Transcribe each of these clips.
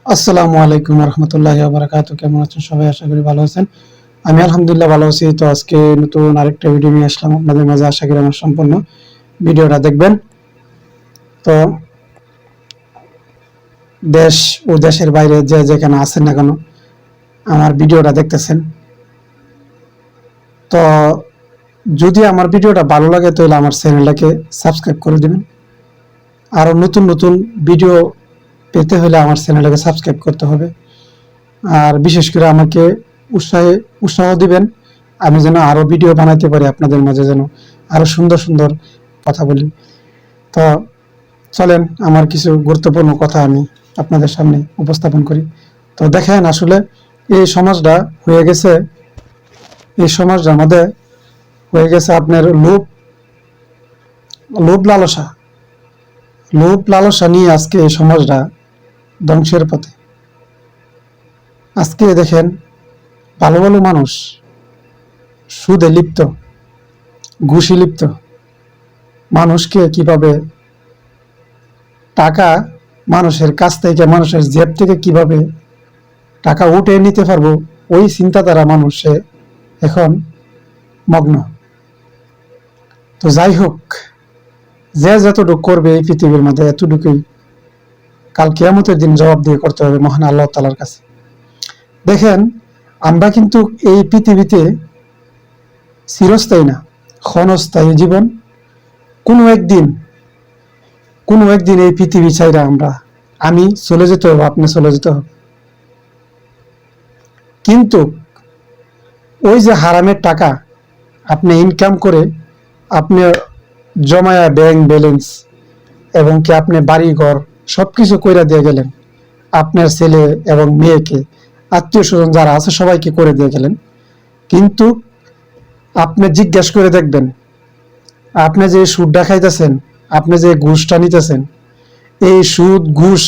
আসসালামু আলাইকুম রহমতুল্লাহি ওয়া বারাকাতুহু। কেমন আছেন সবাই? আশা করি ভালো আছেন। আমি আলহামদুলিল্লাহ ভালো আছি। তো আজকে নতুন আরেকটা ভিডিও নিয়ে আসলাম আপনাদের মাঝে। আশা করি আমার সম্পূর্ণ ভিডিওটা দেখবেন। তো দেশ ও দেশের বাইরে যে যেখানে আছেন না কেন আমার ভিডিওটা দেখতেছেন, তো যদি আমার ভিডিওটা ভালো লাগে তাহলে আমার চ্যানেলটাকে সাবস্ক্রাইব করে দিবেন। আরো নতুন নতুন ভিডিও পেতে হলে আমার চ্যানেলটাকে সাবস্ক্রাইব করতে হবে। আর বিশেষ করে আমাকে উৎসাহ দিবেন, আমি যেন আরো ভিডিও বানাইতে পারি আপনাদের মাঝে, যেন আরো সুন্দর সুন্দর কথা বলি। তো চলেন আমার কিছু গুরুত্বপূর্ণ কথা আমি আপনাদের সামনে উপস্থাপন করি। তো দেখেন, আসলে এই সমাজটা হয়ে গেছে, এই সমাজটা আমাদের হয়ে গেছে আপনার লোভ লালসা। লোভ লালসা নিয়ে আজকে এই সমাজটা ধ্বংসের পথে। আজকে দেখেন, ভালো ভালো মানুষ সুদে লিপ্ত, ঘুষে লিপ্ত, মানুষকে কিভাবে টাকা, মানুষের কাছ থেকে, মানুষের জেব থেকে কিভাবে টাকা উঠে নিতে পারবো, ওই চিন্তাধারা মানুষে এখন মগ্ন। তো যাই হোক, যে যতটুকু করবে এই পৃথিবীর মধ্যে এতটুকুই কাল কিয়ামতের দিন জবাব দিয়ে করতে হবে মহান আল্লাহ তাআলার কাছে। দেখেন, আমরা কিন্তু এই পৃথিবীতে চিরস্থায়ী না, ক্ষণস্থায়ী জীবন। কোনো একদিন কোনো একদিন এই পৃথিবী ছাইরা আমি চলে যেতে হবে, আপনি চলে যেতে হবে। কিন্তু ওই যে হারামের টাকা আপনি ইনকাম করে, আপনি জমায়া ব্যাংক ব্যালেন্স এবং কি আপনি বাড়ি ঘর সবকিছু কইরা দিয়ে গেলেন, আপনার ছেলে এবং মেয়েকে, আত্মীয় স্বজন যারা আছে সবাইকে করে দিয়ে গেলেন। কিন্তু আপনি জিজ্ঞেস করে দেখবেন, আপনি যে সুদটা খাইতেছেন, আপনি যে ঘুষটা নিতেছেন, এই সুদ ঘুষ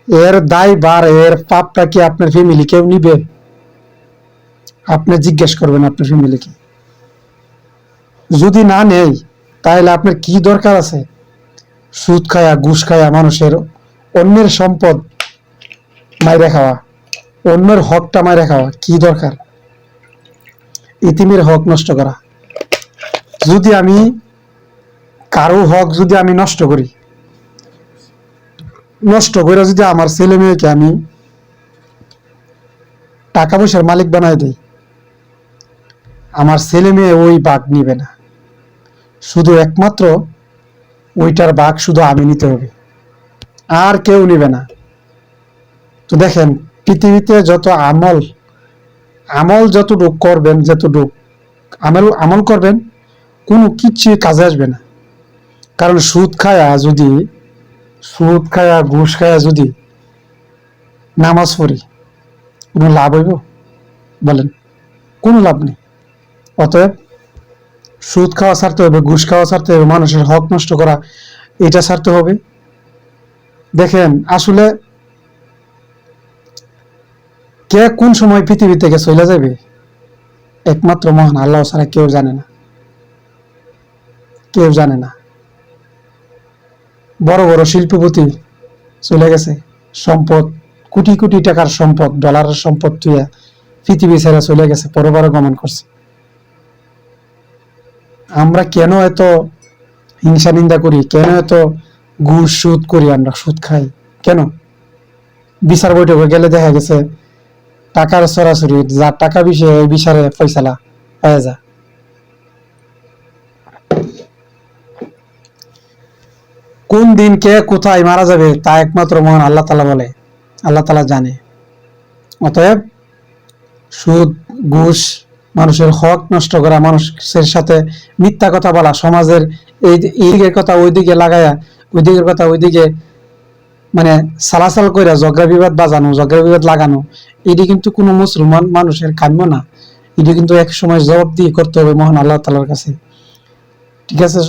এর দায় বার, এর পাপটা কি আপনার ফ্যামিলি কেউ নিবে? আপনি জিজ্ঞেস করবেন আপনার ফ্যামিলিকে। যদি না নেই, তাহলে আপনার কি দরকার আছে সুদ খায়া, ঘুষ খায়া, মানুষের অন্যের সম্পদ মাইরে খাওয়া, অন্যের হকটা মাইরে খাওয়া? কি দরকার ইতিমের হক নষ্ট করা? যদি আমি কারো হক যদি আমি নষ্ট করি, নষ্ট করে যদি আমার ছেলে মেয়েকে আমি টাকা পয়সার মালিক বানাই দেই, আমার ছেলে মেয়ে ওই ভাগ নিবে না, শুধু একমাত্র ওইটার ভাগ শুধু আমি নিতে হবে, আর কেউ নিবে না। তো দেখেন, পৃথিবীতে যত আমল আমল যতটুক করবেন, যতটুক আমল আমল করবেন, কোনো কিচ্ছু কাজে আসবে না। কারণ সুদ খায়া ঘুষ খায়া যদি নামাজ পড়ি, কোনো লাভ হইব? বলেন, কোনো লাভ নেই। অতএব সুদ খাওয়া ছাড়তে হবে, ঘুষ খাওয়া ছাড়তে হবে, মানুষের হক নষ্ট করা এটা ছাড়তে হবে। দেখেন, আসলে কে কোন সময় পৃথিবী থেকে চলে যাবে একমাত্র মহান আল্লাহ ছাড়া কেউ জানে না, কেউ জানে না। বড় বড় শিল্পপতি চলে গেছে, সম্পদ, কোটি কোটি টাকার সম্পদ, ডলারের সম্পদ তুইয়া পৃথিবী ছেড়ে চলে গেছে, পরবার গমন করছে। আমরা কেন এত হিংসা নিন্দা করি, কেন এত ঘুষ সুদ করি, আমরা সুদ খাই কেন? বিচার বৈঠকে গেলে দেখা গেছে টাকার সরাসরি, যার টাকা বেশি ওই বিচারে ফয়সালা হয়ে যা। কোন দিন কে কোথায় মারা যাবে তা একমাত্র মহান আল্লাহ তাআলা বলে, আল্লাহ তাআলা জানে। অতএব সুদ, ঘুষ, মানুষের হক নষ্ট করা, মানুষের সাথে মিথ্যা কথা বলা, সমাজের এই দিকের কথা ওই দিকে লাগায়া, ওই দিকের কথা ওই দিকে মানে সালাসাল করে ঝগড়া বিবাদ বাজানো, ঝগড়া বিবাদ লাগানো, এটি কিন্তু কোনো মুসলমান মানুষের কাম্য না। এটি কিন্তু এক সময় জবাব দিয়ে করতে হবে মহান আল্লাহ তাআলার কাছে। ঠিক আছে,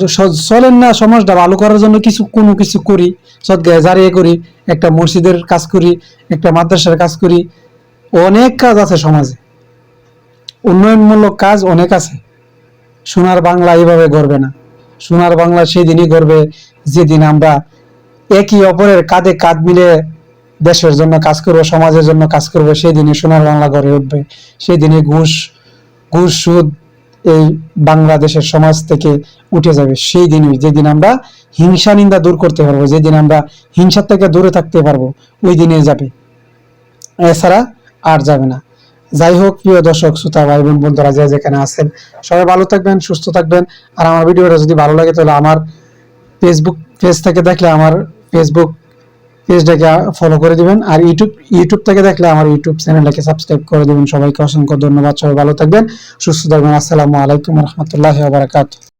চলেন না সমাজটা ভালো করার জন্য কোনো কিছু করি, সদগায়ে জারিয়া করি, একটা মসজিদের কাজ করি, একটা মাদ্রাসার কাজ করি। অনেক কাজ আছে সমাজে, উন্নয়নমূলক কাজ অনেক আছে। সোনার বাংলা এইভাবে গড়বে না। সোনার বাংলা সেদিনই গড়বে যেদিন আমরা একে অপরের কাঁধে কাঁধ মিলে দেশের জন্য কাজ করব, সমাজের জন্য কাজ করব, সেই দিনে সোনার বাংলা গড়ে উঠবে। সেই দিনে ঘুষ সুদ এই বাংলাদেশের সমাজ থেকে উঠে যাবে। সেই দিনই, যেদিন আমরা হিংসা নিন্দা দূর করতে পারবো, যেদিন আমরা হিংসা থেকে দূরে থাকতে পারবো, ওই দিনে যাবে, এছাড়া আর যাবে না। যাই হোক, প্রিয় দর্শক শ্রোতা ভাই বোন বন্ধুরা যে যেখানে আছেন, সবাই ভালো থাকবেন, সুস্থ থাকবেন। আর আমার ভিডিওটা যদি ভালো লাগে তাহলে আমার ফেসবুক পেজ থেকে দেখলে আমার ফেসবুক পেজটাকে ফলো করে দিবেন, আর ইউটিউব থেকে দেখলে আমার ইউটিউব চ্যানেলটাকে সাবস্ক্রাইব করে দিবেন। সবাইকে অসংখ্য ধন্যবাদ। সবাই ভালো থাকবেন, সুস্থ থাকবেন। আসসালামু আলাইকুম রহমতুল্লাহি ওয়া বারাকাতুহু।